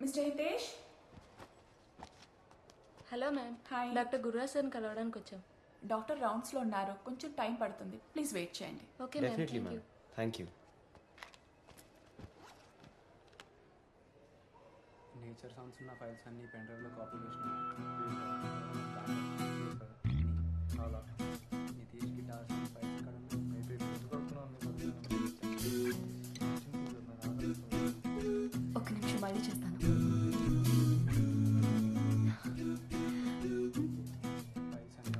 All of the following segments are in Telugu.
Mister Hitesh. Hello ma'am. Hi. Doctor Gururaj సార్ని కలవడానికి వచ్చాం. డాక్టర్ రౌండ్స్లో ఉన్నారు, కొంచెం టైం పడుతుంది, ప్లీజ్ వెయిట్ చేయండి. Okay ma'am. Definitely thank you. Ma'am. Thank you. Nature songs ఉన్న ఫైల్స్ అన్ని పెన్ డ్రైవ్లో కాపీ చేసిన నితీష్ గిటార్స్ ఫైల్స్ ఇక్కడ ఒక్క నిమిషం మళ్ళీ చేస్తాను. ఫైల్స్ అన్ని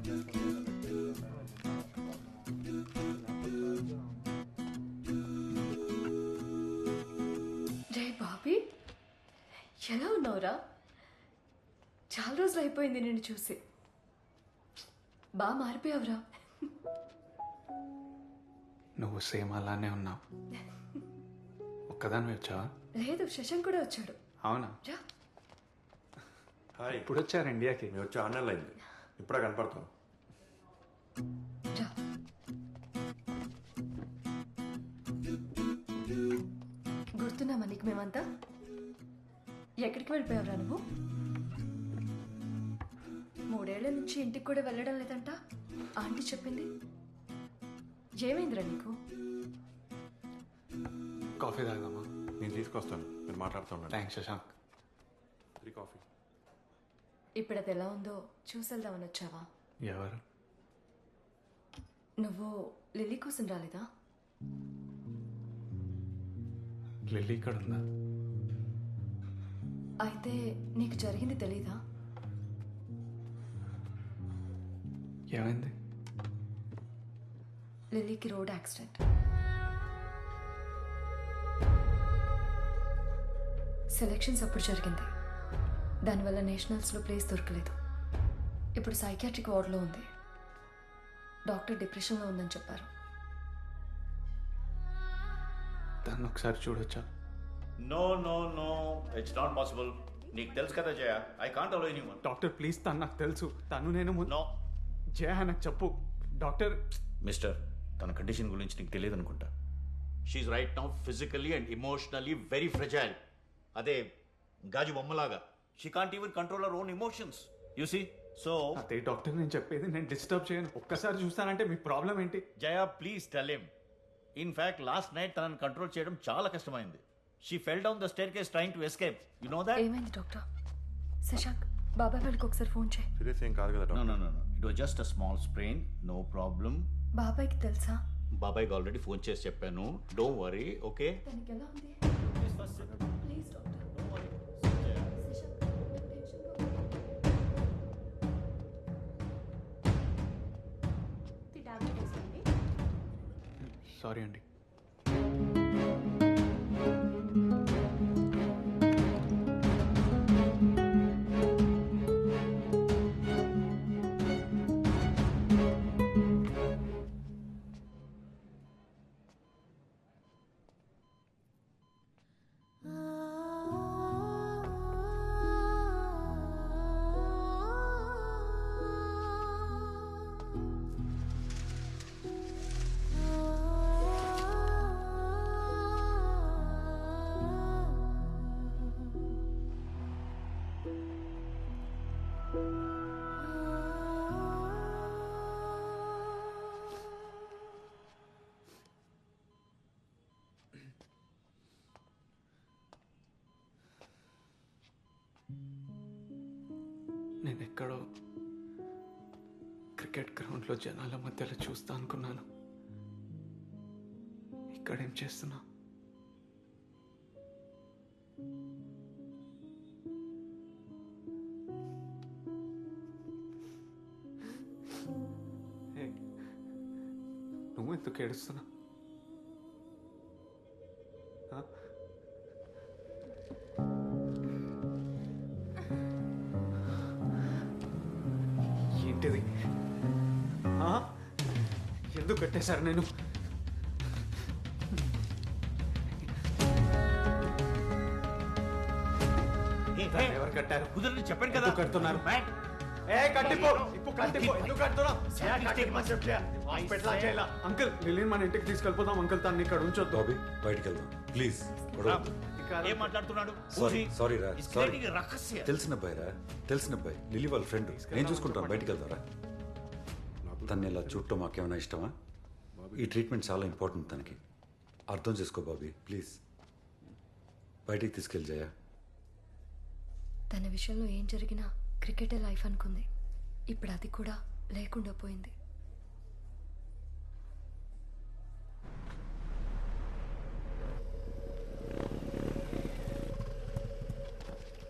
రే బాబీ, ఎలా ఉన్నావురా? చాలా రోజులు అయిపోయింది నిన్ను చూసి. బాగా మారిపోయావురా. నువ్వు సేమ్ అలానే ఉన్నావు. ఒక్కదాని వచ్చావా? లేదు, శశాంక్ కూడా వచ్చాడు. అవునా? రా. హాయ్, ఇప్పుడు వచ్చారు ఇండియాకి. మేము వచ్చి 6 నెలలు అయింది. ఇప్పుడే కనపడతాం. రా. గుర్తున్నామా నీకు మేమంతా? ఎక్కడికి వెళ్ళిపోయావురా నువ్వు? 3 ఏళ్ల నుంచి ఇంటికి కూడా వెళ్ళడం లేదంట ఆంటీ చెప్పింది. ఏమైందిరా నీకు? కాఫీ తాగదామా? నేను తీసుకొస్తాను, మీరు మాట్లాడుతున్నాను. థ్యాంక్స్ శశాంక్. 3 కాఫీ. ఇప్పుడు అది ఎలా ఉందో చూసెళ్దామని వచ్చావా? ఎవరు? నువ్వు లిల్లీ కోసం రాలేదా? లిల్లీ ఇక్కడ ఉందా? అయితే నీకు జరిగింది తెలీదా? ఏమైంది? లిల్లీకి రోడ్ యాక్సిడెంట్. సెలెక్షన్స్ అప్పుడు జరిగింది. దానివల్ల నేషనల్స్లో ప్లేస్ దొరకలేదు. ఇప్పుడు సైకియాట్రిక్ వార్డులో ఉంది. డాక్టర్ డిప్రెషన్లో ఉందని చెప్పారు. దాన్ని ఒకసారి చూడొచ్చా? No no no, it's not possible. నీకు తెలుసు కదా Jaya, I can't allow anyone. Doctor please, తను నాకు తెలుసు. తను నేను నో జయ నాకు చెప్పు డాక్టర్. మిస్టర్, తన కండిషన్ గురించి నీకు తెలియదు అనుకుంటా. She right now physically and emotionally very fragile. అదే గాజు బొమ్మలాగా. She can't even control our own emotions, you see. So అదే డాక్టర్, నేను చెప్పేది నేను డిస్టర్బ్ చేయను. ఒక్కసారి చూస్తానంటే మీ ప్రాబ్లం ఏంటి? Jaya please tell him. In fact last night తనని కంట్రోల్ చేయడం చాలా కష్టమైంది. She fell down the staircase trying to escape. You know that? ఏమైంది డాక్టర్? శశాంక్, బాబాయ్ వాళ్ళకి ఒకసారి ఫోన్ చేయి. సీరియస్ ఏం కాదు కదా no doctor? No no no, it was just a small sprain, no problem. బాబాయ్కి తెలుసా? బాబాయ్కి ఆల్రెడీ ఫోన్ చేసి చెప్పాను. Don't worry, okay? తనకి ఎలా ఉంది? Please doctor. శశాంక్, నాకు టెన్షన్గా ఉంది. సారీ అండి. నేను ఎక్కడో క్రికెట్ గ్రౌండ్లో జనాల మధ్యలో చూస్తా అనుకున్నాను. ఇక్కడేం చేస్తున్నా? నువ్వు ఎందుకు ఏడుస్తున్నా? ఏంటిది? ఎందుకు కట్టేశారు నేను? ఎవరు కట్టారు? కుదరని చెప్పాను కదా. ఎందుకు కడుతున్నారు? కట్టిపో. ఇప్పుడు కట్టిపో. ఎందుకు కడుతున్నావు? అంకుల్, లిలీని మన ఇంటికి తీసుకెళ్ళిపోదాం అంకుల్. తను ఇక్కడ ఉంచొద్దు. బాబీ, బయటికి వెళ్దాం ప్లీజ్. ఇక్కడ కాదు. ఏం మాట్లాడుతున్నాడు? సారీ సారీ రా He's సారీ creating a రహస్య. తెలిసిన అబ్బాయి రా తెలిసిన అబ్బాయి లిలీ వాళ్ళ ఫ్రెండ్ నేను చూసుకుంటాను బయటికి వెళ్తారా తన్ని ఇలా చూడటం మాకేమైనా ఇష్టమా ఈ ట్రీట్మెంట్ చాలా ఇంపార్టెంట్ తనకి అర్థం చేసుకో బాబీ ప్లీజ్ బయటికి తీసుకెళ్ళి జయ తన విషయంలో ఏం జరిగినా క్రికెటే లైఫ్ అనుకుంది ఇప్పుడు అది కూడా లేకుండా పోయింది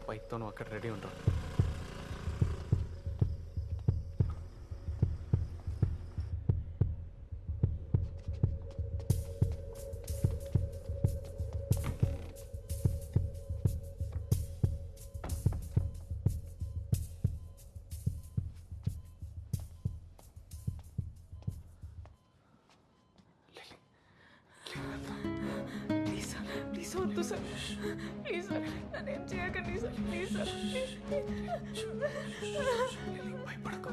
బైక్తో నువ్వు అక్కడ రెడీ ఉంటావు. ప్లీజ్ వద్దు సార్, ప్లీజ్ సార్, నన్ను ఏం చేయకండి సార్, ప్లీజ్ సార్. భయపడకు.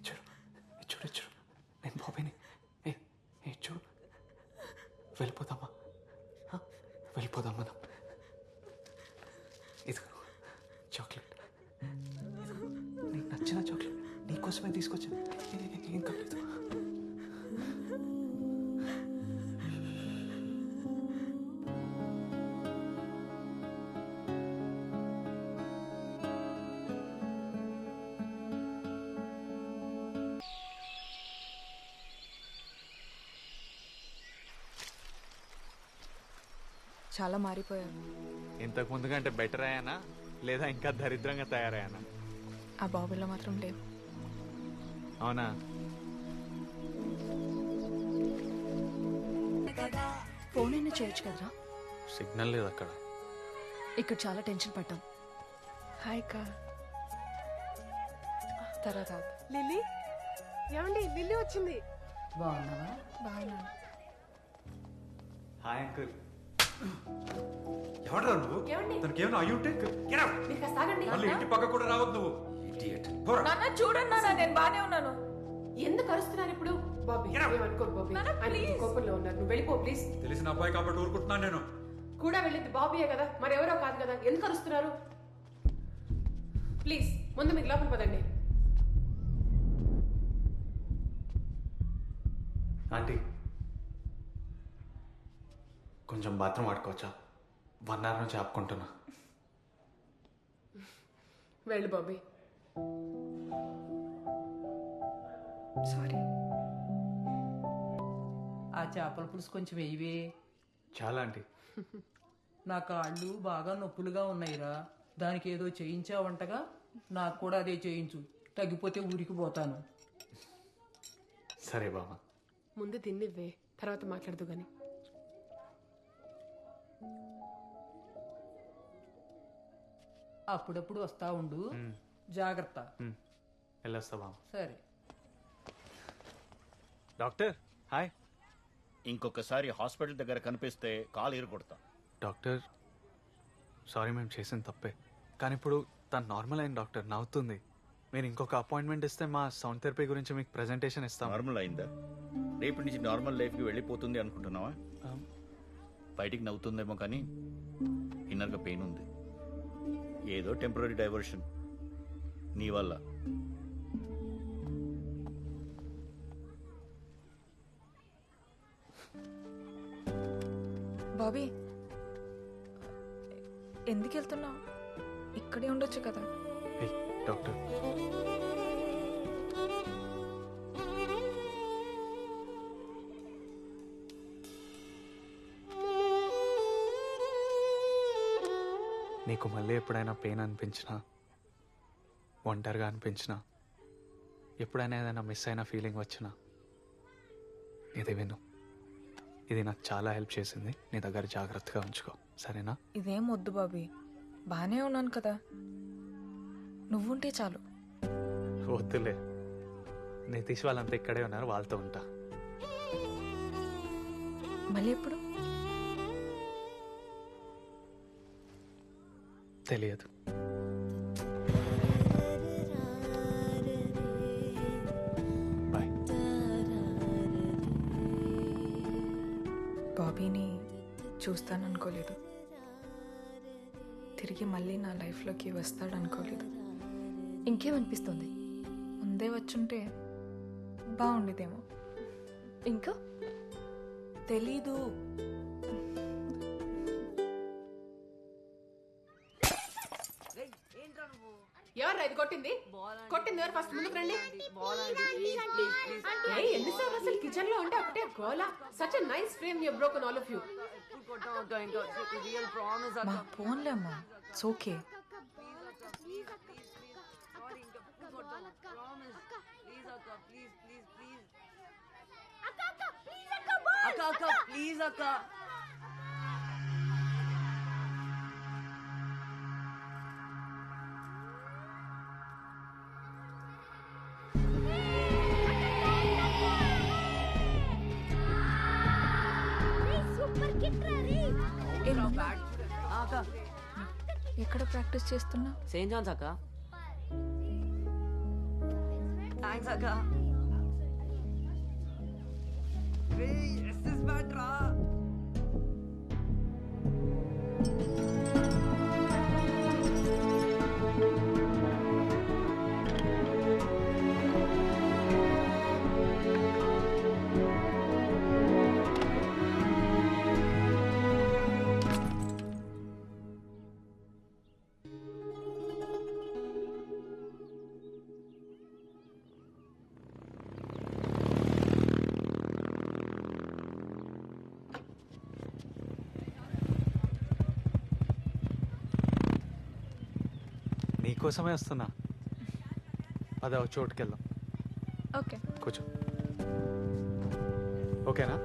చూడు నేను బాబీని. ఏ చూడు, వెళ్ళిపోదామా? వెళ్ళిపోదాం మనం. ఇదిగో చాక్లెట్, నీకు నచ్చిన చాక్లెట్ నీకోసమే తీసుకొచ్చాను. ఏం కాలేదు. చాలా మారిపోయావు. ఇంతకు ముందు కంటే బెటర్ అయ్యానా లేదా ఇంకా దరిద్రంగా తయారయ్యానా? ఆ బాబులో మాత్రం లేవు. అవునా? ఫోన్ అయినా చేయొచ్చు కదరా సిగ్నల్ లేదు అక్కడ. ఇక్కడ చాలా టెన్షన్ పడ్డాం హాయ్ కా తర్వాత లిల్లీ ఏమండి లిల్లీ వచ్చింది. బాగున్నాను. Hi uncle. ఎవడరా నువ్వు తనకేమైనా అయ్యి ఉంటే మళ్ళీ ఇంటి పక్క కూడా రావద్దు నువ్వు Idiot. పోరా. నాన్న చూడండి నాన్న, నేను బానే ఉన్నాను. ఎందుకు అరుస్తున్నారు ఇప్పుడు? బాబీ ఏమనుకోరు బాబీ, ఆయన కోపంలో ఉన్నారు. నువ్వు వెళ్ళిపో ప్లీజ్. తెలిసిన అబ్బాయి కాబట్టి ఊరుకుంటున్నాను నేను కూడా వెళ్ళింది బాబీయే కదా, మరెవరో కాదు కదా. ఎందుకు అరుస్తున్నారు? ప్లీజ్ ముందు మీకు లోపల పదండి. ఆంటీ కొంచెం బాత్రూమ్ ఆడుకోవచ్చా? 1 hour నుంచి ఆపుకుంటున్నా. వెళ్ళు బాబీ. సారీ ఆ చేపల పులుసు కొంచెం వేయివే. చాలా ఆంటీ. నా కాళ్ళు బాగా నొప్పులుగా ఉన్నాయిరా, దానికి ఏదో చేయించావంటగా, నాకు కూడా అదే చేయించు, తగ్గిపోతే ఊరికి పోతాను. సరే బాబా. ముందు తిన్నివ్వే, తర్వాత మాట్లాడదు గాని. అప్పుడప్పుడు వస్తా ఉండు, జాగ్రత్త. వెళ్ళొస్తా బాబా. సరే. Doctor hi. ఇంకొకసారి హాస్పిటల్ దగ్గర కనిపిస్తే కాలు ఎరుకొడతా. డాక్టర్ సారీ, మేము చేసిన తప్పే. కానీ ఇప్పుడు తను నార్మల్ అయింది డాక్టర్, నవ్వుతుంది. మీరు ఇంకొక అపాయింట్మెంట్ ఇస్తే మా సౌండ్ థెరపీ గురించి మీకు ప్రెజెంటేషన్ ఇస్తాం. నార్మల్ అయిందా? రేపటి నుంచి నార్మల్ లైఫ్కి వెళ్ళిపోతుంది అనుకుంటున్నావా? బయటికి నవ్వుతుందేమో కానీ ఇన్నర్గా పెయిన్ ఉంది. ఏదో టెంపరీ డైవర్షన్ నీ వల్ల. బాబీ ఎందుకు వెళ్తున్నావు? ఇక్కడే ఉండొచ్చు కదా. ఏయ్, డాక్టర్ నీకు మళ్ళీ ఎప్పుడైనా పెయిన్ అనిపించినా, ఒంటరిగా అనిపించినా, ఎప్పుడైనా ఏదైనా మిస్ అయిన ఫీలింగ్ వచ్చినా ఇది విను. ఇది నాకు చాలా హెల్ప్ చేసింది. నీ దగ్గర జాగ్రత్తగా ఉంచుకో, సరేనా? ఇదేం వద్దు బాబీ, బాగానే ఉన్నాను కదా, నువ్వుంటే చాలు. వద్దులే, నితీష్ వాళ్ళంతా ఇక్కడే ఉన్నారు, వాళ్ళతో ఉంటా. మళ్ళీ ఎప్పుడు? తెలియదు. బాయ్. బాబీని చూస్తాననుకోలేదు, తిరిగి మళ్ళీ నా లైఫ్లోకి వస్తాడనుకోలేదు. ఇంకేమనిపిస్తుంది? ముందే వచ్చుంటే బాగుండేదేమో. ఇంకా తెలీదు. ఎవరు ఇది కొట్టింది? కొట్టింది ఎవరు? ఫస్ట్ ముందుకు రండి. ఏయ్, ఎన్నిసార్లు అసలు కిచెన్ లో ఉంటే ఒకటే గోలా. Such a nice frame you broken all of you. మా ఫోన్లే అమ్మా, ఇట్స్ ఓకే. ఎక్కడ ప్రాక్టీస్ చేస్తున్నా? సెయింట్ జాన్స్ అక్క. థ్యాంక్స్ అక్క. నీకోసమే వస్తున్నా. అదే ఒక చోటుకి వెళ్దాం. ఓకే. కూర్చో. ఓకేనా?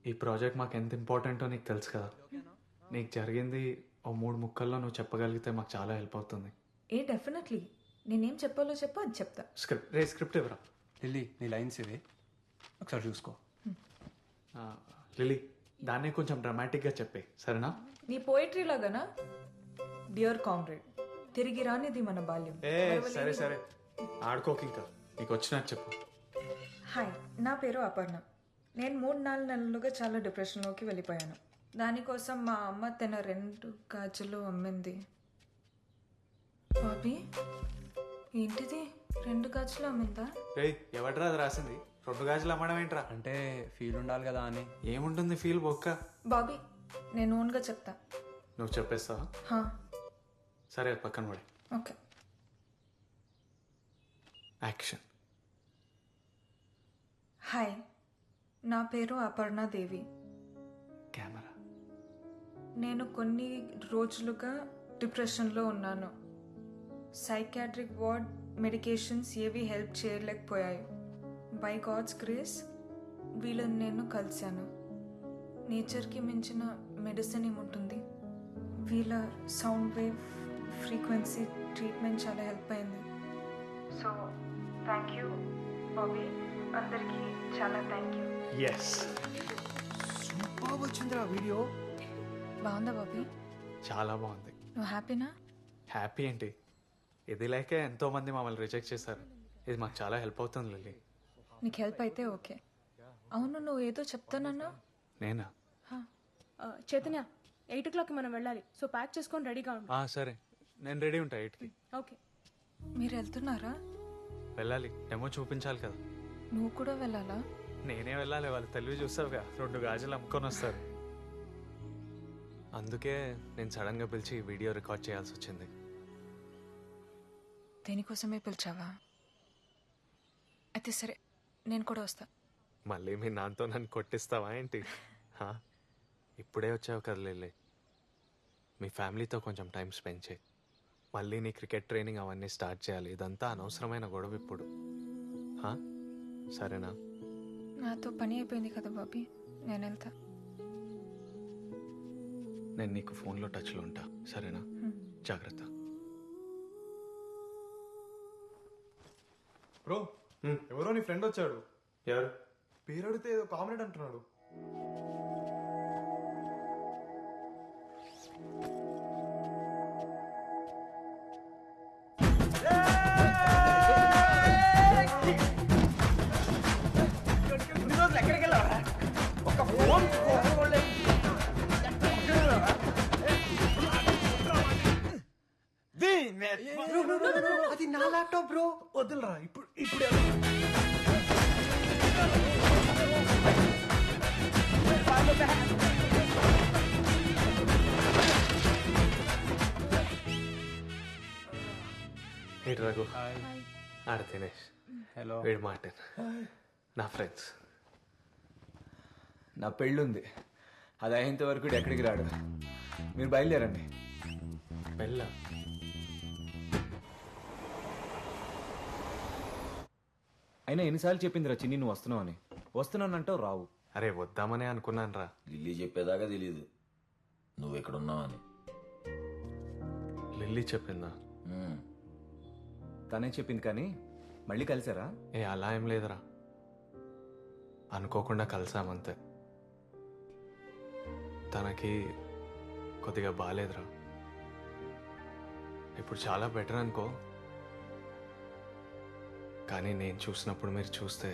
ఈ ప్రాజెక్ట్ మాకు ఎంత ఇంపార్టెంటో నీకు తెలుసు కదా. నీకు జరిగింది ఓ 3 ముక్కల్లో నువ్వు చెప్పగలిగితే మాకు చాలా హెల్ప్ అవుతుంది. డెఫినెట్లీ. నేనేం చెప్పాలో చెప్పు, అది చెప్తా. స్క్రిప్ట్ ఇవ్వరా. లిల్లీ, నీ లైన్స్ ఇవి ఒకసారి చూసుకో. లిల్లీ, దాన్ని కొంచెం డ్రామాటిక్గా చెప్పే, సరేనా? నీ పోయిటరీ లాగానా? డియర్ కామ్రేడ్, తిరిగి రానిది మన బాల్యం. సరే సరే, ఆడుకోకి ఇంకా నీకు వచ్చినట్టు చెప్పు. హాయ్, నా పేరు అపర్ణ. నేను 3-4 నెలలుగా చాలా డిప్రెషన్లోకి వెళ్ళిపోయాను. దానికోసం మా అమ్మ తన 2 గాజులు అమ్మింది. బాబీ, ఏంటిది? 2 గాజులు అమ్మిందా? ఎవడ్రా అది రాసింది? 2 గాజులు అమ్మడం ఏంట్రా? అంటే ఫీల్ ఉండాలి కదా అని. ఏముంటుంది ఫీల్ బొక్క. బాబీ, నేను ఓన్గా చెప్తా. నువ్వు చెప్పేస్తావా? సరే, పక్కన పడి. ఓకే. యాక్షన్. హాయ్, నా పేరు అపర్ణ దేవి. కెమెరా. నేను కొన్ని రోజులుగా డిప్రెషన్లో ఉన్నాను. సైకాట్రిక్ వార్డ్ మెడికేషన్స్ ఏవి హెల్ప్ చేయలేకపోయాయి. బై గాడ్స్ గ్రేస్ వీళ్ళని నేను కలిశాను. నేచర్కి మించిన మెడిసిన్ ఏముంటుంది? వీళ్ళ సౌండ్ వేవ్ ఫ్రీక్వెన్సీ ట్రీట్మెంట్ చాలా హెల్ప్ అయింది. సో థ్యాంక్ యూ బాబీ, అందరికీ చాలా థ్యాంక్ యూ. సూపర్ వచ్చిందిరా వీడియో. బాగుందా బాబీ? చాలా బాగుంది. నువ్వు హ్యాపీనా? హ్యాపీ ఏంటి, ఇది లేకే ఎంతోమంది మమ్మల్ని రిజెక్ట్ చేశారు. ఇది మాకు చాలా హెల్ప్ అవుతుంది లిల్లీ. నీకు హెల్ప్ అయితే ఓకే. అవును, నువ్వు ఏదో చెప్తానన్నా? నేనా? చైతన్య, 8 o'clock మనం వెళ్ళాలి. సో ప్యాక్ చేసుకొని రెడీగా ఉండు. సరే, నేను రెడీ ఉంటా 8కి. ఓకే. మీరు వెళ్తున్నారా? వెళ్ళాలి, డెమో చూపించాలి కదా. నువ్వు కూడా వెళ్ళాలా? నేనే వెళ్ళాలి, వాళ్ళు తెలివి చూస్తావుగా, 2 గాజులు అమ్ముకొని వస్తారు. అందుకే నేను సడన్గా పిలిచి వీడియో రికార్డ్ చేయాల్సి వచ్చింది. దేనికోసమే పిలిచావా? అయితే సరే, నేను కూడా వస్తా. మళ్ళీ మీ నాన్నతో నన్ను కొట్టిస్తావా ఏంటి? ఇప్పుడే వచ్చావు కదా లిల్లీ, మీ ఫ్యామిలీతో కొంచెం టైం స్పెండ్ చేయి. మళ్ళీ నీ క్రికెట్ ట్రైనింగ్ అవన్నీ స్టార్ట్ చేయాలి. ఇదంతా అనవసరమైన గొడవ ఇప్పుడు. సరేనా? నాతో పని అయిపోయింది కదా బాబీ, నేను వెళ్తా. నేను నీకు ఫోన్లో టచ్లో ఉంటా, సరేనా? జాగ్రత్త. బ్రో ఎవరో నీ ఫ్రెండ్ వచ్చాడు. ఎవరు? పేరు అడిగితే ఏదో కామెడీ అంటున్నాడు. అది నా ల్యాప్టాప్ బ్రో. వద్దులరా ఇప్పుడు ఇప్పుడు ఏంటి రఘు? ఆడ దినేష్. హలో. వీడు మార్టిన్, నా ఫ్రెండ్స్. నా పెళ్ళుంది, అది అయ్యేంత వరకు వీడు ఎక్కడికి రాడు. మీరు బయలుదేరండి. పెళ్ళ? అయినా ఎన్నిసార్లు చెప్పిందిరా చిన్ని నువ్వు వస్తున్నావు అని. వస్తున్నానంటావు రావు. అరే వద్దామనే అనుకున్నాను రా. లిల్లీ చెప్పేదాకా తెలీదు నువ్వు ఎక్కడున్నావని. లిల్లీ చెప్పిందా? తనే చెప్పింది కానీ మళ్ళీ కలిసారా? ఏ అలా ఏం లేదురా, అనుకోకుండా కలిసామంతే. తనకి కొద్దిగా బాగాలేదురా. ఇప్పుడు చాలా బెటర్ అనుకో, కానీ నేను చూసినప్పుడు మీరు చూస్తే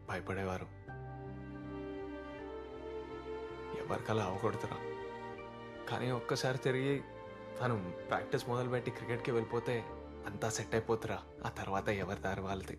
భయపడేవారు. ఎవరికలా అవ్వకూడదురా. కానీ ఒక్కసారి తిరిగి తను ప్రాక్టీస్ మొదలుపెట్టి క్రికెట్కి వెళ్ళిపోతే అంతా సెట్ అయిపోతురా. ఆ తర్వాత ఎవరి దారి వాళ్ళది.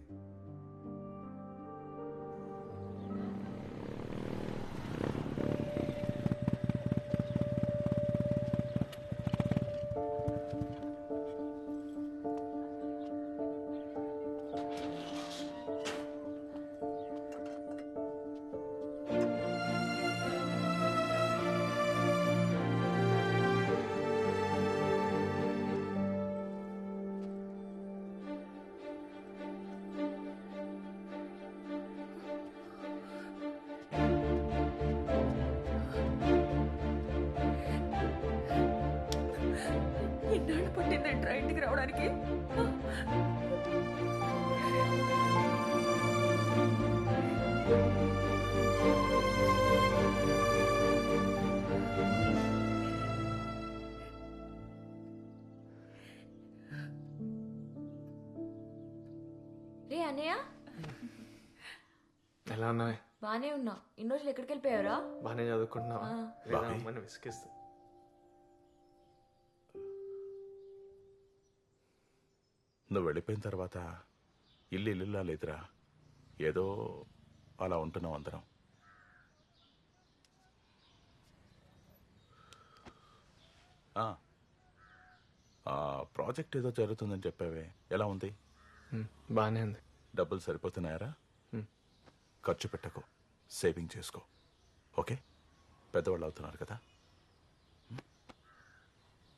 ఎన్నాళ్ళు పట్టిందంట్రా ఇంటికి రావడానికి? రే అన్నయ్య, ఎలా ఉన్నావే? బానే ఉన్నా. ఇన్ని రోజులు ఎక్కడికి వెళ్ళిపోయావురా? బాగానే చదువుకుంటున్నావా? ఆ. లేదా అమ్మని విసిగిస్తా. నువ్వు వెళ్ళిపోయిన తర్వాత ఇల్లు ఇల్లులా లేదురా. ఏదో అలా ఉంటున్నాం అందరం. ప్రాజెక్ట్ ఏదో జరుగుతుందని చెప్పావే, ఎలా ఉంది? బాగానే ఉంది. డబ్బులు సరిపోతున్నాయారా? ఖర్చు పెట్టకు, సేవింగ్ చేసుకో. ఓకే, పెద్దవాళ్ళు అవుతున్నారు కదా.